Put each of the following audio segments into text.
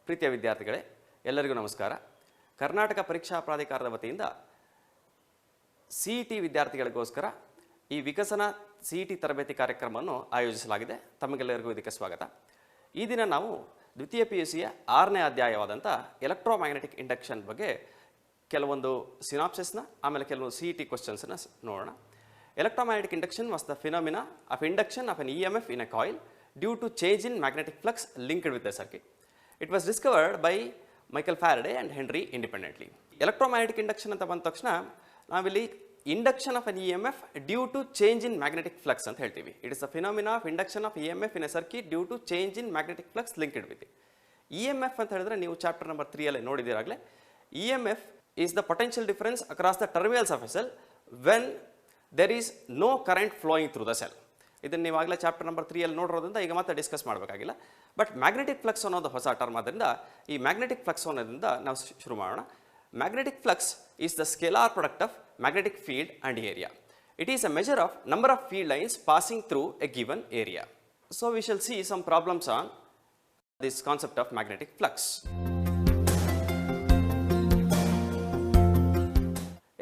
ಪ್ರೀತಿಯ ವಿದ್ಯಾರ್ಥಿಗಳೇ, ಎಲ್ಲರಿಗೂ ನಮಸ್ಕಾರ. ಕರ್ನಾಟಕ ಪರೀಕ್ಷಾ ಪ್ರಾಧಿಕಾರದ ವತಿಯಿಂದ ಸಿಇಟಿ ವಿದ್ಯಾರ್ಥಿಗಳಿಗೋಸ್ಕರ ಈ ವಿಕಸನ ಸಿಇಟಿ ತರಬೇತಿ ಕಾರ್ಯಕ್ರಮವನ್ನು ಆಯೋಜಿಸಲಾಗಿದೆ. ತಮಗೆಲ್ಲರಿಗೂ ಇದಕ್ಕೆ ಸ್ವಾಗತ. ಈ ದಿನ ನಾವು ದ್ವಿತೀಯ PUCಯ 6ನೇ ಅಧ್ಯಾಯವಾದಂಥ ಎಲೆಕ್ಟ್ರೋಮ್ಯಾಗ್ನೆಟಿಕ್ ಇಂಡಕ್ಷನ್ ಬಗ್ಗೆ ಕೆಲವೊಂದು ಸಿನಾಪ್ಸಿಸ್ನ ಆಮೇಲೆ ಕೆಲವೊಂದು ಸಿಇಟಿ ಕ್ವಶನ್ಸ್ನ ನೋಡೋಣ. Electromagnetic induction was the phenomena of induction of an EMF in a coil due to change in magnetic flux linked with the circuit. It was discovered by Michael Faraday and Henry independently. Electromagnetic induction ಅಂತ ಬಂದ ತಕ್ಷಣ ನಾವಿಲ್ಲಿ induction of an EMF due to change in magnetic flux ಅಂತ ಹೇಳ್ತೀವಿ. It is the phenomena of induction of EMF in a circuit due to change in magnetic flux linked with it. EMF ಅಂತ ಹೇಳಿದ್ರೆ ನೀವು chapter number 3 ಅಲ್ಲಿ ನೋಡಿದಿರಾಗಲೇ. EMF is the potential difference across the terminals of a cell when there is no current flowing through the cell. ಇದನ್ನು ನೀವಾಗಲೇ chapter number 3 ಅಲ್ಲಿ ನೋಡಿರೋದ್ರಿಂದ ಈಗ ಮತ್ತೆ discuss ಮಾಡಬೇಕಾಗಿಲ್ಲ. But magnetic flux ಅನ್ನೋದು ಹೊಸ ಟರ್ಮ್ ಆದ್ದರಿಂದ ಈ ಮ್ಯಾಗ್ನೆಟಿಕ್ ಫ್ಲಕ್ಸ್ ಅನ್ನೋದ್ರಿಂದ ನಾವು ಶುರು ಮಾಡೋಣ. Magnetic flux is the scalar product of magnetic field and area. It is a measure of number of field lines passing through a given area. So we shall see some problems on this concept of magnetic flux.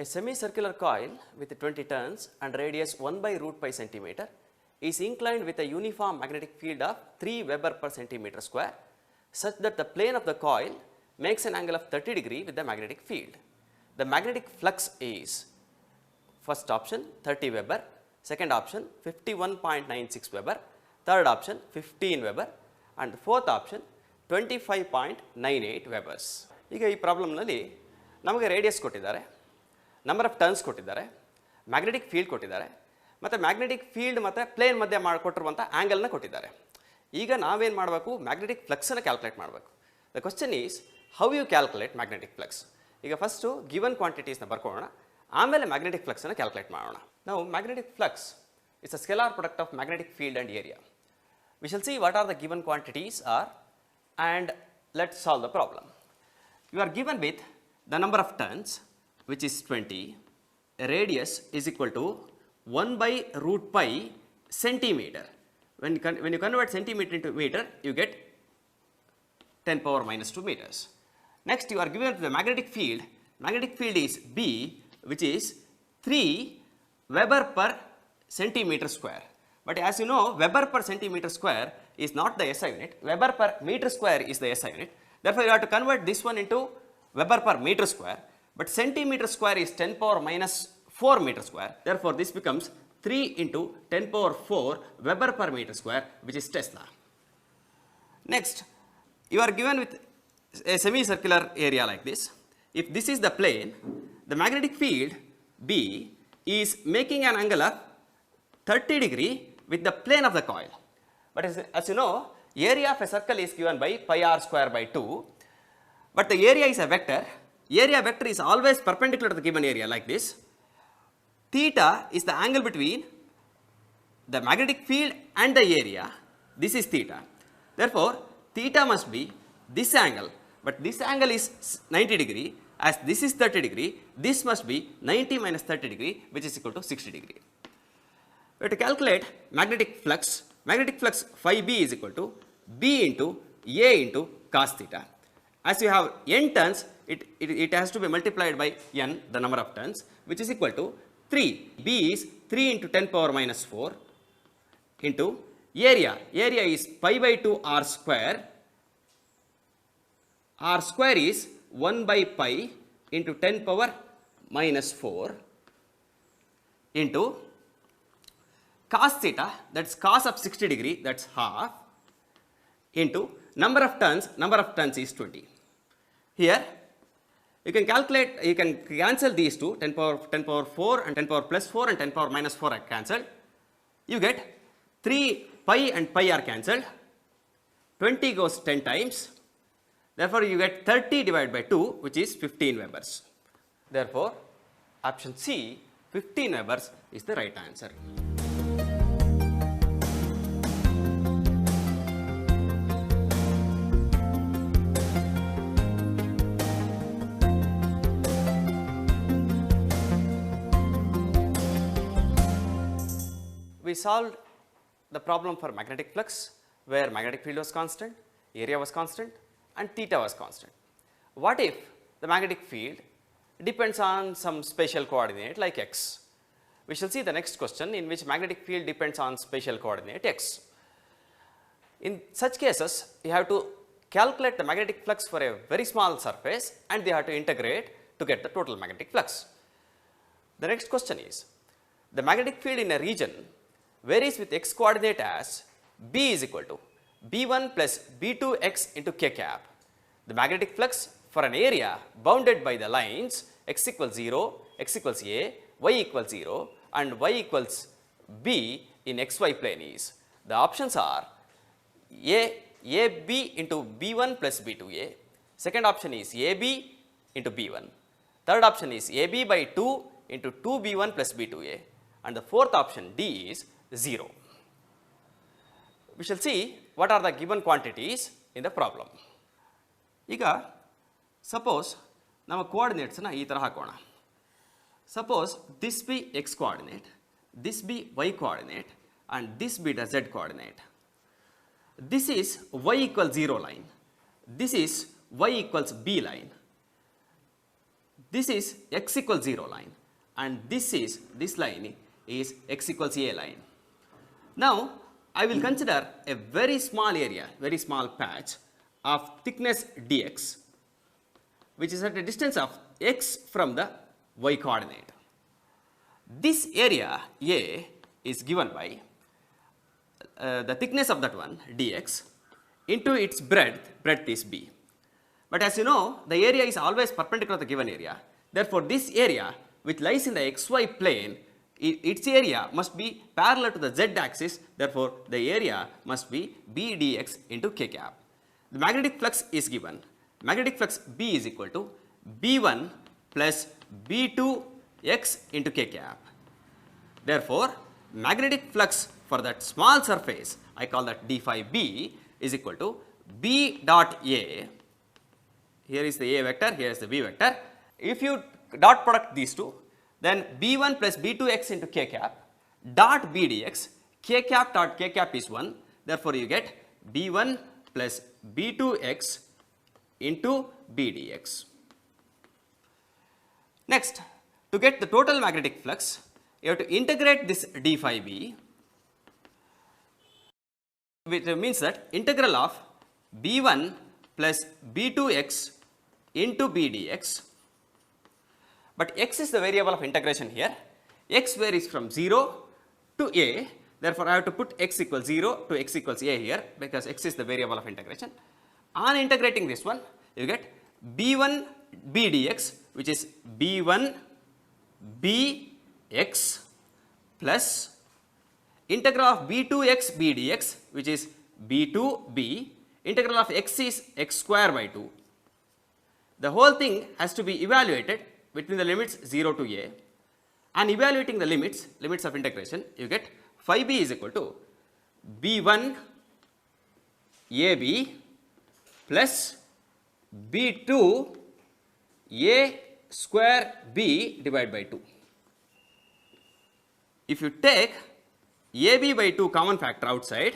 A semicircular coil with 20 turns and radius 1/√pi centimeter is inclined with a uniform magnetic field of 3 Weber per centimeter square such that the plane of the coil makes an angle of 30 degree with the magnetic field. The magnetic flux is first option 30 Weber, second option 51.96 Weber, third option 15 Weber and fourth option 25.98 Webers. ಈಗ ಈ ಪ್ರಾಬ್ಲಮ್ನಲ್ಲಿ ನಮಗೆ radius ಕೊಟ್ಟಿದ್ದಾರೆ, number of turns ಕೊಟ್ಟಿದ್ದಾರೆ, magnetic field ಕೊಟ್ಟಿದ್ದಾರೆ ಮತ್ತು magnetic field ಮತ್ತು plane ಮಧ್ಯೆ ಮಾಡಿಕೊಟ್ಟಿರುವಂಥ ಆ್ಯಂಗಲ್ನ ಕೊಟ್ಟಿದ್ದಾರೆ. ಈಗ ನಾವೇನು ಮಾಡಬೇಕು? ಮ್ಯಾಗ್ನೆಟಿಕ್ ಫ್ಲಕ್ಸನ್ನು ಕ್ಯಾಲ್ಕುಲೇಟ್ ಮಾಡಬೇಕು. The question is how you calculate magnetic flux. ಈಗ ಫಸ್ಟು ಗಿವನ್ ಕ್ವಾಂಟಿಟೀಸ್ನ ಬರ್ಕೊಳ್ಳೋಣ, ಆಮೇಲೆ ಮ್ಯಾಗ್ನೆಟಿಕ್ ಫ್ಲಕ್ಸನ್ನು ಕ್ಯಾಲ್ಕುಲೇಟ್ ಮಾಡೋಣ. ನಾವು magnetic flux is a scalar product of magnetic field and area. We shall see what are the given quantities are and let's solve the problem. You are given with the number of turns which is 20, radius is equal to 1/√pi centimeter. When you convert centimeter into meter, you get 10 power minus 2 meters. Next, you are given the magnetic field. Magnetic field is B, which is 3 Weber per centimeter square. But as you know, Weber per centimeter square is not the SI unit. Weber per meter square is the SI unit. Therefore, you have to convert this one into Weber per meter square. But centimeter square is 10 power minus 4 meter square. Therefore, this becomes 3 into 10 power 4 Weber per meter square, which is Tesla. Next, you are given with a semicircular area like this. If this is the plane, the magnetic field B is making an angle of 30 degree with the plane of the coil. But as you know, area of a circle is given by pi r square by 2. But the area is a vector. Area vector is always perpendicular to the given area like this. Theta is the angle between the magnetic field and the area. This is theta. Therefore, theta must be this angle, but this angle is 90 degree. As this is 30 degree, this must be 90 minus 30 degree, which is equal to 60 degree. We have to calculate magnetic flux. Magnetic flux phi B is equal to B into A into cos theta. As you have n turns, it has to be multiplied by n, the number of turns, which is equal to 3. B is 3 into 10 power minus 4 into area. Area is pi by 2 r square. R square is 1 by pi into 10 power minus 4 into cos theta, that's cos of 60 degree, that's half, into number of turns is 20. Here, you can calculate, you can cancel these two, 10 power 4 and 10 power plus 4 and 10 power minus 4 are cancelled. You get 3 pi and pi are cancelled. 20 goes 10 times. Therefore, you get 30 divided by 2, which is 15 Webers. Therefore, option C, 15 Webers is the right answer. We solved the problem for magnetic flux where magnetic field was constant, area was constant and theta was constant. What if the magnetic field depends on some spatial coordinate like x? We shall see the next question in which magnetic field depends on spatial coordinate x. In such cases, you have to calculate the magnetic flux for a very small surface and they have to integrate to get the total magnetic flux. The next question is, the magnetic field in a region varies with x coordinate as B is equal to B1 plus B2x into k cap. The magnetic flux for an area bounded by the lines x equals 0, x equals a, y equals 0 and y equals b in xy plane is. The options are AB into B1 plus B2a, second option is AB into B1, third option is AB by 2 into 2B1 plus B2a and the fourth option D is 0. We shall see what are the given quantities in the problem. ಈಗ suppose ನಮ್ಮ coordinates ಈ ತರ ಹಾಕೋಣ. Suppose this be x coordinate, this be y coordinate and this be the z coordinate. This is y equals 0 line, this is y equals b line, this is x equals 0 line and this line is x equals a line. Now I will consider a very small area, very small patch of thickness dx which is at a distance of x from the y coordinate. This area A is given by the thickness of that one dx into its breadth is b. But as you know, the area is always perpendicular to the given area. Therefore, this area which lies in the xy plane, its area must be parallel to the z axis. Therefore, the area must be b dx into k cap. The magnetic flux is given. Magnetic flux B is equal to B1 plus B2 x into k cap. Therefore, magnetic flux for that small surface, I call that d phi B, is equal to B dot A. Here is the A vector, here is the B vector. If you dot product these two, then B1 plus B2x into k cap dot B dx, k cap dot k cap is 1. Therefore, you get B1 plus B2x into B dx. Next, to get the total magnetic flux, you have to integrate this d phi B, which means that integral of B1 plus B2x into B dx. But x is the variable of integration here. X varies from 0 to a. Therefore, I have to put x equals 0 to x equals a here because x is the variable of integration. On integrating this one, you get b1 b dx, which is b1 b x plus integral of b2x b dx, which is b2 b. Integral of x is x square by 2. The whole thing has to be evaluated between the limits 0 to a. And evaluating the limits of integration, you get phi b is equal to b1 ab plus b2 a square b divided by 2. If you take ab by 2 common factor outside,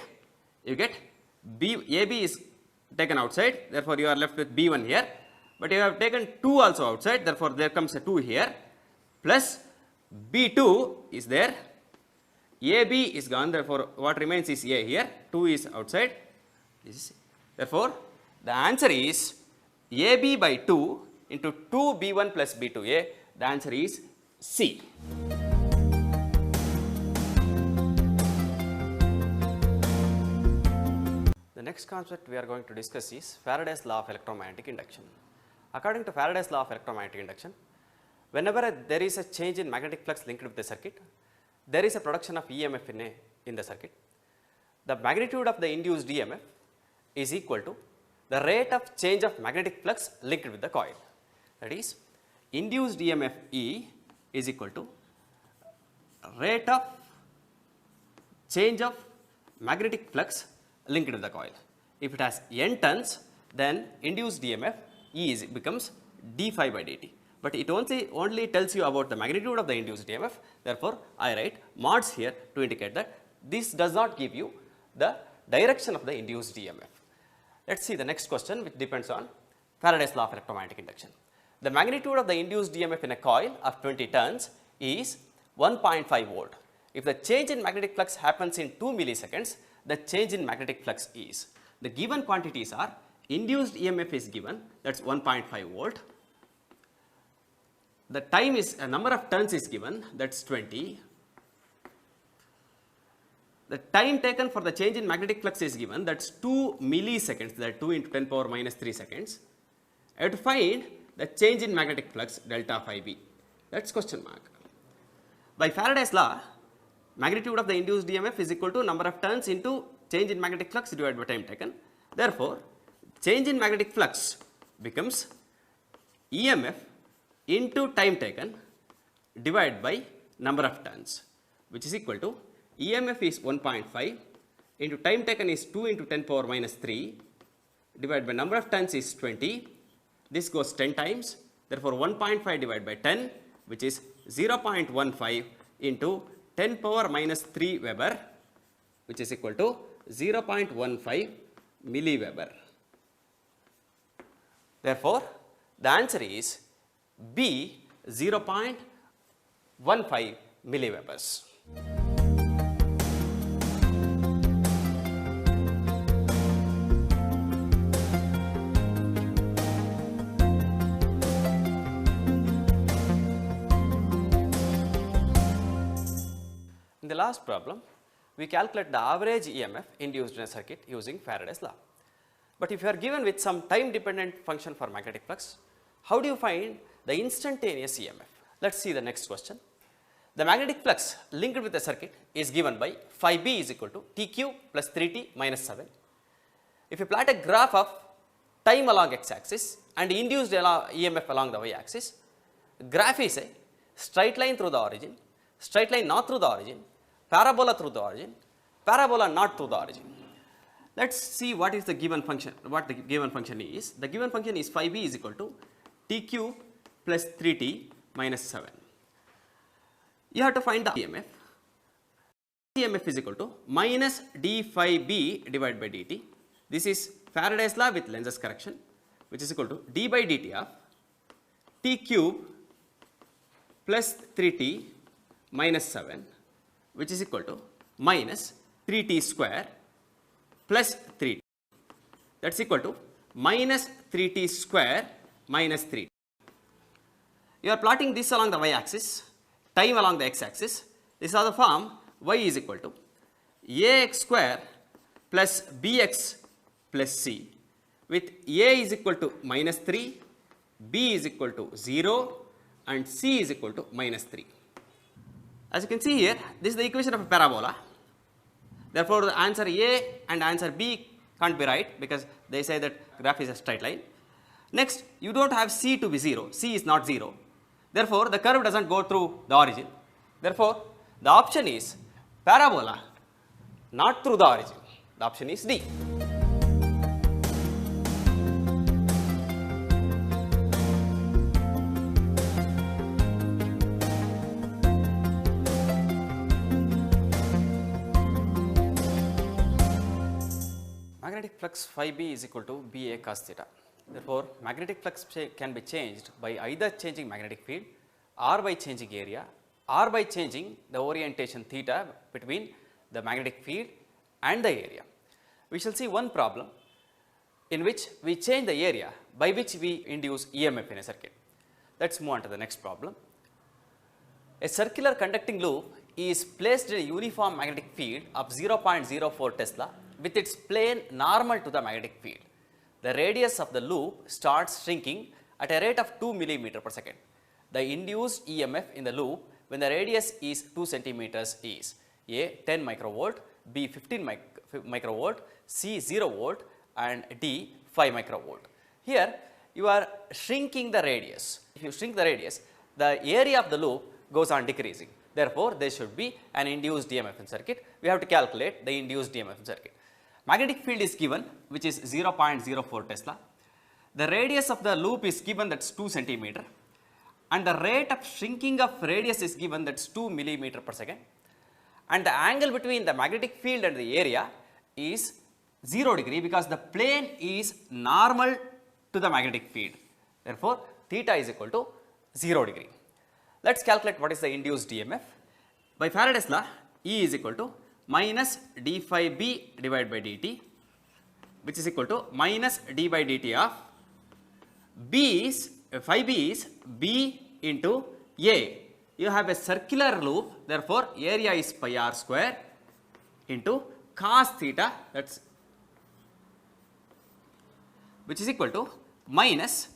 you get ab is taken outside, therefore you are left with b1 here, but you have taken 2 also outside, therefore there comes a 2 here, plus b2 is there, ab is gone, therefore what remains is a here, 2 is outside, therefore the answer is ab by 2 into 2b1 plus b2a, the answer is C. The next concept we are going to discuss is Faraday's law of electromagnetic induction. According to Faraday's law of electromagnetic induction, whenever there is a change in magnetic flux linked with the circuit, there is a production of EMF in the circuit. The magnitude of the induced EMF is equal to the rate of change of magnetic flux linked with the coil. That is, induced EMF E is equal to rate of change of magnetic flux linked with the coil. If it has n turns, then induced EMF E becomes d phi by dt. But it only tells you about the magnitude of the induced EMF. Therefore, I write mods here to indicate that this does not give you the direction of the induced EMF. Let's see the next question, which depends on Faraday's law of electromagnetic induction. The magnitude of the induced EMF in a coil of 20 turns is 1.5 volt. If the change in magnetic flux happens in 2 milliseconds, the change in magnetic flux is. The given quantities are induced EMF is given, that's 1.5 volt. The time is, a number of turns is given, that's 20. The time taken for the change in magnetic flux is given, that's 2 milliseconds, that 2 into 10 power minus 3 seconds. I have to find the change in magnetic flux delta phi b. That's question mark. By Faraday's law, magnitude of the induced EMF is equal to number of turns into change in magnetic flux divided by time taken. Therefore, change in magnetic flux becomes EMF into time taken divided by number of turns, which is equal to EMF is 1.5 into time taken is 2 into 10 power minus 3 divided by number of turns is 20. This goes 10 times. Therefore, 1.5 divided by 10, which is 0.15 into 10 power minus 3 Weber, which is equal to 0.15 milliweber. Therefore, the answer is B, 0.15 milliwebers. In the last problem, we calculate the average EMF induced in a circuit using Faraday's law. But if you are given with some time dependent function for magnetic flux, how do you find the instantaneous EMF? Let's see the next question. The magnetic flux linked with the circuit is given by phi b is equal to tq plus 3t minus 7. If you plot a graph of time along x-axis and induced EMF along the y-axis, graph is a straight line through the origin, straight line not through the origin, parabola through the origin, parabola not through the origin. Let's see what is the given function, what the given function is. The given function is phi b is equal to tq plus 3t minus 7. You have to find the EMF. EMF is equal to minus d phi b divided by dt. This is Faraday's law with Lenz's correction, which is equal to d by dt of t cube plus 3t minus 7, which is equal to minus 3t square plus 3t. That's equal to minus 3t square minus 3t. You are plotting this along the y-axis, time along the x-axis. This is the form y is equal to ax square plus bx plus c, with a is equal to minus 3, b is equal to 0 and c is equal to minus 3. As you can see here, this is the equation of a parabola. Therefore, the answer A and answer B can't be right because they say that graph is a straight line. Next, you don't have C to be 0. C is not 0. Therefore, the curve doesn't go through the origin. Therefore, the option is parabola not through the origin. The option is D. Magnetic flux phi b is equal to Ba cos theta. Therefore, magnetic flux can be changed by either changing magnetic field or by changing area or by changing the orientation theta between the magnetic field and the area. We shall see one problem in which we change the area by which we induce EMF in a circuit. Let's move on to the next problem. A circular conducting loop is placed in a uniform magnetic field of 0.04 Tesla with its plane normal to the magnetic field. The radius of the loop starts shrinking at a rate of 2 millimeter per second. The induced EMF in the loop when the radius is 2 centimeters is A 10 microvolt, B 15 microvolt, C 0 volt and D 5 microvolt. Here you are shrinking the radius. If you shrink the radius, the area of the loop goes on decreasing. Therefore, there should be an induced EMF in circuit. We have to calculate the induced EMF in circuit. Magnetic field is given, which is 0.04 Tesla. The radius of the loop is given, that's 2 centimeter. And the rate of shrinking of radius is given, that's 2 millimeter per second. And the angle between the magnetic field and the area is 0 degree because the plane is normal to the magnetic field. Therefore, theta is equal to 0 degree. Let's calculate what is the induced EMF. By Faraday's law, E is equal to minus d phi b divided by dt, which is equal to minus d by dt of b is phi b is b into a. You have a circular loop, therefore area is pi r square into cos theta, that's which is equal to minus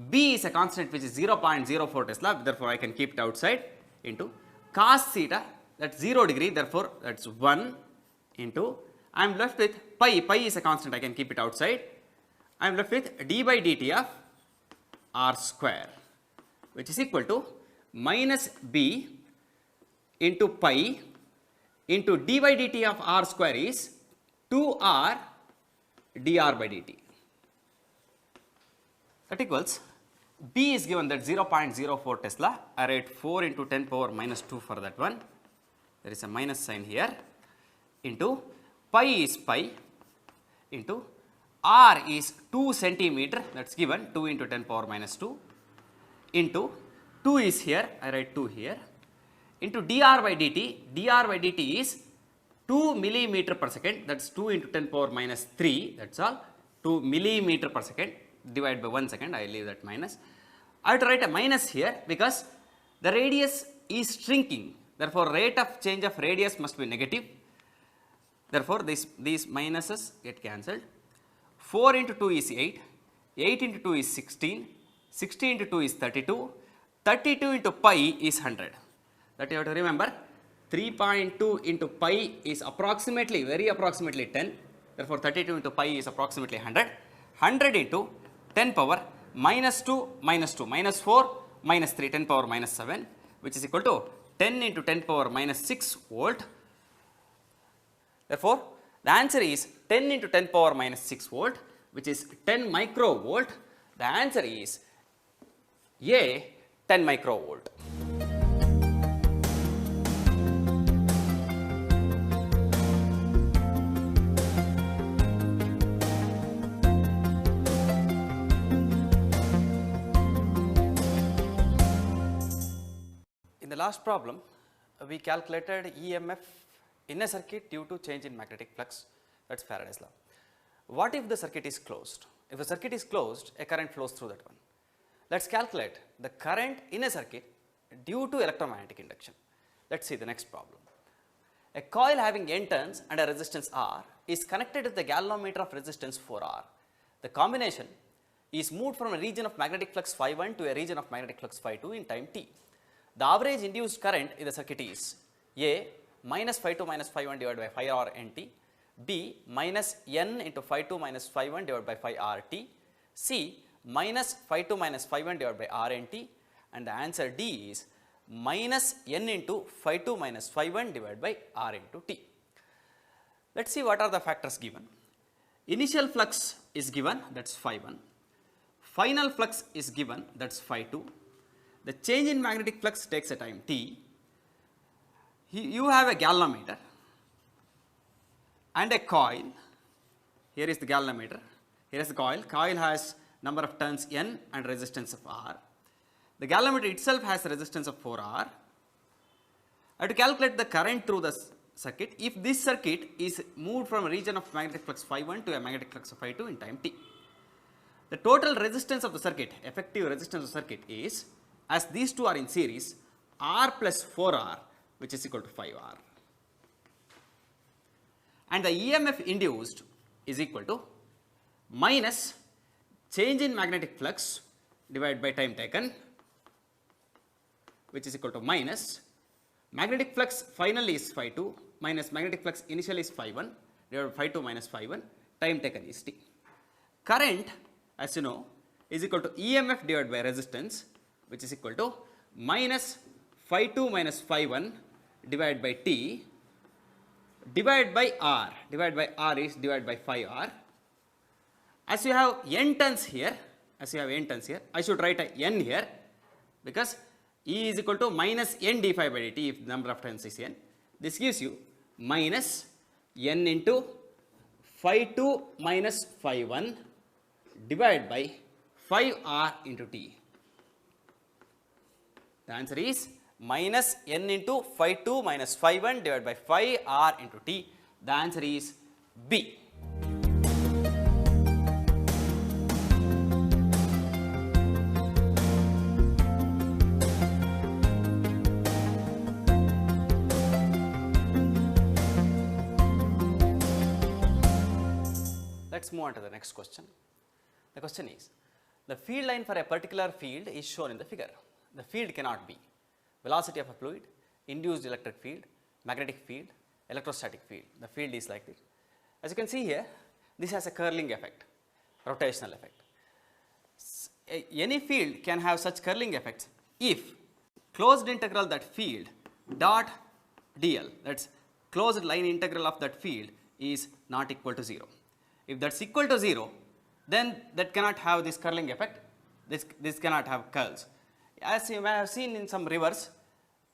b is a constant which is 0.04 Tesla, therefore I can keep it outside, into cos theta, that's 0 degree, therefore that's 1 into, I am left with pi is a constant, I can keep it outside, I am left with d by dt of r square, which is equal to minus b into pi into d by dt of r square is 2r dr by dt. That equals b is given that 0.04 Tesla. I write 4 into 10 power minus 2 for that one. There is a minus sign here, into pi is pi into r is 2 centimeter, that's given 2 into 10 power minus 2 into 2 is here, I write 2 here, into dr by dt is 2 millimeter per second, that's 2 into 10 power minus 3, that's all, 2 millimeter per second, divided by 1 second, I leave that minus. I have to write a minus here because the radius is shrinking, therefore rate of change of radius must be negative, therefore these minuses get cancelled. 4 into 2 is 8, 8 into 2 is 16, 16 into 2 is 32, 32 into pi is 100. That you have to remember, 3.2 into pi is approximately, very approximately 10, therefore 32 into pi is approximately 100, 100 into 10 power minus 2 minus 2 minus 4 minus 3 10 power minus 7, which is equal to 10 into 10 power minus 6 volt. Therefore, the answer is 10 into 10 power minus 6 volt, which is 10 microvolt. The answer is A, 10 microvolt. In the last problem, we calculated EMF in a circuit due to change in magnetic flux, that's Faraday's law. What if the circuit is closed? If the circuit is closed, a current flows through that one. Let's calculate the current in a circuit due to electromagnetic induction. Let's see the next problem. A coil having N turns and a resistance R is connected with the galvanometer of resistance 4R. The combination is moved from a region of magnetic flux phi1 to a region of magnetic flux phi2 in time t. The average induced current in the circuit is A, minus phi2 minus phi1 divided by phi r nt, B, minus n into phi2 minus phi1 divided by phi rt, C, minus phi2 minus phi1 divided by r nt, and the answer D is minus n into phi2 minus phi1 divided by r into t. Let us see what are the factors given. Initial flux is given, that is phi1. Final flux is given, that is phi2. The change in magnetic flux takes a time t. You have a galvanometer and a coil. Here is the galvanometer, here is the coil. Coil has number of turns n and resistance of r. The galvanometer itself has a resistance of 4r. I have to calculate the current through the circuit if this circuit is moved from a region of magnetic flux phi1 to a magnetic flux of phi2 in time t. The total resistance of the circuit, effective resistance of the circuit is, as these two are in series, r plus 4r, which is equal to 5r. And the EMF induced is equal to minus change in magnetic flux divided by time taken, which is equal to minus magnetic flux final is phi2 minus magnetic flux initial is phi1 divided by phi2 minus phi1, time taken is t. Current, as you know, is equal to EMF divided by resistance, which is equal to minus phi2 minus phi1 divided by t divided by r. Divided by r is divided by phi r. As you have n turns here, I should write a n here because E is equal to minus n d phi by dt if the number of turns is n. This gives you minus n into phi 2 minus phi 1 divided by 5r into t. The answer is minus n into phi 2 minus phi 1 divided by 5r into t. The answer is B. Let's move on to the next question. The question is, the field line for a particular field is shown in the figure. The field cannot be velocity of a fluid, induced electric field, magnetic field, electrostatic field. The field is like this. As you can see here, this has a curling effect, rotational effect. Any field can have such curling effects if closed integral that field dot dl, that's closed line integral of that field, is not equal to 0. If that's equal to 0, then that cannot have this curling effect. This cannot have curls. As you may have seen in some rivers,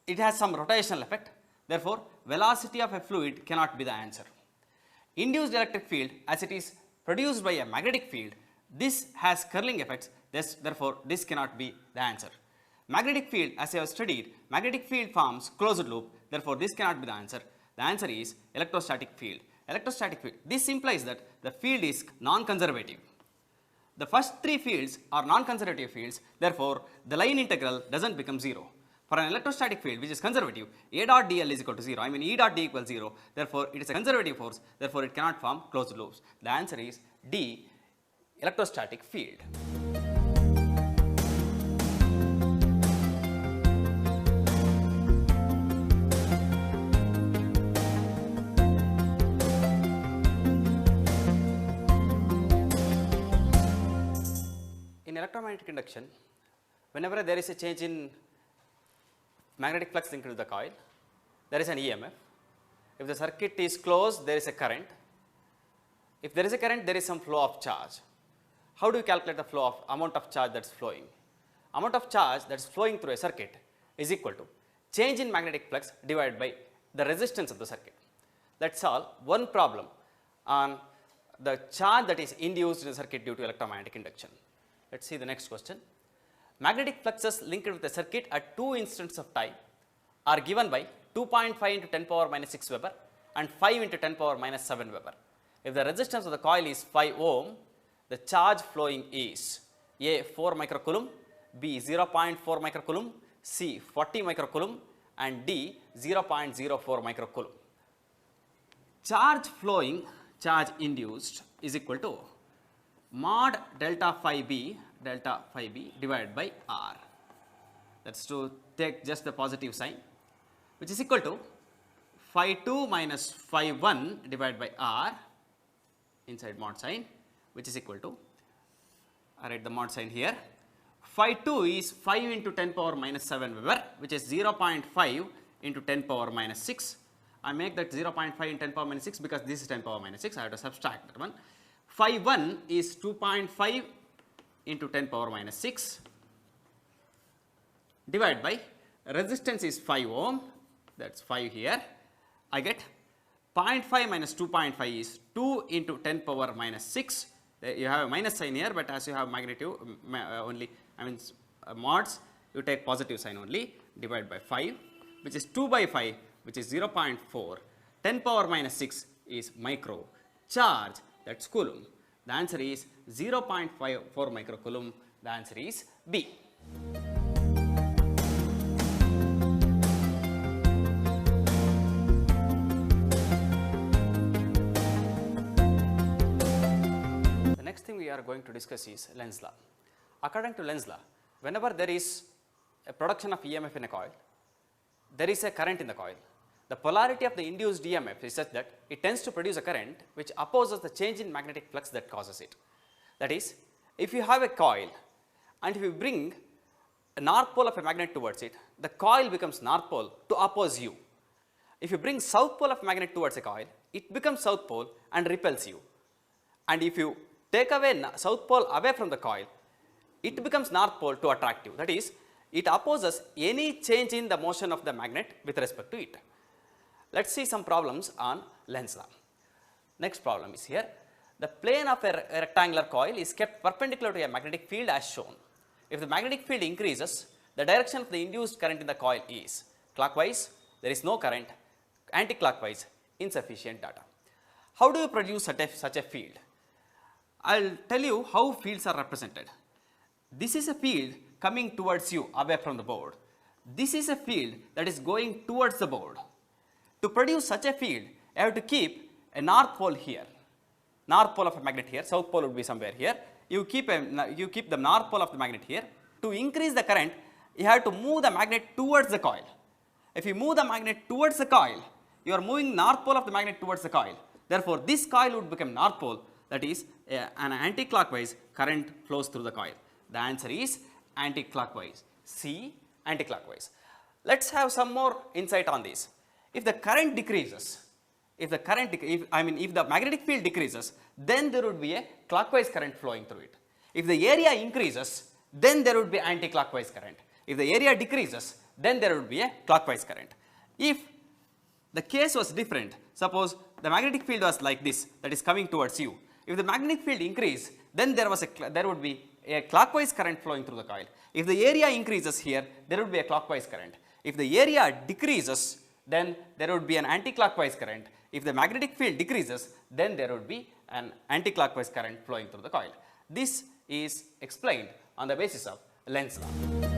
it has some rotational effect. Therefore, velocity of a fluid cannot be the answer. Induced electric field, as it is produced by a magnetic field, this has curling effects. Therefore, this cannot be the answer. Magnetic field, as I have studied, magnetic field forms closed loop. Therefore, this cannot be the answer. The answer is electrostatic field. Electrostatic field. This implies that the field is non-conservative. The first three fields are non-conservative fields. Therefore, the line integral doesn't become 0. For an electrostatic field which is conservative, A dot dl is equal to 0. I mean E dot d equals 0. Therefore, it is a conservative force. Therefore, it cannot form closed loops. The answer is D, electrostatic field. In electromagnetic induction, whenever there is a change in magnetic flux linked to the coil, there is an EMF. If the circuit is closed, there is a current. If there is a current, there is some flow of charge. How do you calculate the flow of amount of charge that is flowing? Amount of charge that is flowing through a circuit is equal to change in magnetic flux divided by the resistance of the circuit. Let's solve one problem on the charge that is induced in the circuit due to electromagnetic induction. Let's see the next question. Magnetic fluxes linked with the circuit at 2 instants of time are given by 2.5 into 10 power minus 6 Weber and 5 into 10 power minus 7 Weber. If the resistance of the coil is 5 ohm, the charge flowing is A 4 microcoulomb, B 0.4 microcoulomb, C 40 microcoulomb and D 0.04 microcoulomb. Charge flowing, charge induced is equal to mod delta phi b divided by r. That's to take just the positive sign, which is equal to phi 2 minus phi 1 divided by r inside mod sign, which is equal to, I write the mod sign here, phi 2 is 5 into 10 power minus 7 Weber, which is 0.5 into 10 power minus 6. I make that 0.5 into 10 power minus 6 because this is 10 power minus 6. I have to subtract that one. Phi 1 is 2.5 into 10 power minus 6 divided by resistance is 5 ohm, that's 5 here. I get 0.5 minus 2.5 is 2 into 10 power minus 6. You have a minus sign here, but as you have magnitude only, I mean mods, you take positive sign only, divided by 5, which is 2 by 5, which is 0.4. 10 power minus 6 is micro. Charge, that's coulomb. The answer is 0.54 microcoulomb. The answer is B. The next thing we are going to discuss is Lenz law. According to Lenz law, whenever there is a production of EMF in a coil, there is a current in the coil. The polarity of the induced EMF is such that it tends to produce a current which opposes the change in magnetic flux that causes it. That is, if you have a coil and if you bring a north pole of a magnet towards it, the coil becomes north pole to oppose you. If you bring south pole of magnet towards a coil, it becomes south pole and repels you. And if you take away south pole away from the coil, it becomes north pole to attract you. That is, it opposes any change in the motion of the magnet with respect to it. Let's see some problems on Lenz law. Next problem is here. the plane of a rectangular coil is kept perpendicular to a magnetic field as shown. If the magnetic field increases, the direction of the induced current in the coil is clockwise, there is no current, anti-clockwise, insufficient data. How do you produce such a field? I'll tell you how fields are represented. This is a field coming towards you away from the board. This is a field that is going towards the board. To produce such a field, you have to keep a north pole here. North pole of a magnet here, south pole would be somewhere here. You keep the north pole of the magnet here. To increase the current, you have to move the magnet towards the coil. If you move the magnet towards the coil, you are moving north pole of the magnet towards the coil. Therefore, this coil would become north pole, that is an anti-clockwise current flows through the coil. The answer is anti-clockwise. C, anti-clockwise. Let's have some more insight on this. If the current decreases, if the magnetic field decreases, then there would be a clockwise current flowing through it. If the area increases, then there would be anti-clockwise current. If the area decreases, then there would be a clockwise current. If the case was different, suppose the magnetic field was like this, that is coming towards you. If the magnetic field increased, then there would be a clockwise current flowing through the coil. If the area increases here, there would be a clockwise current. If the area decreases, then there would be an anti-clockwise current. If the magnetic field decreases, then there would be an anti-clockwise current flowing through the coil. This is explained on the basis of Lenz's law.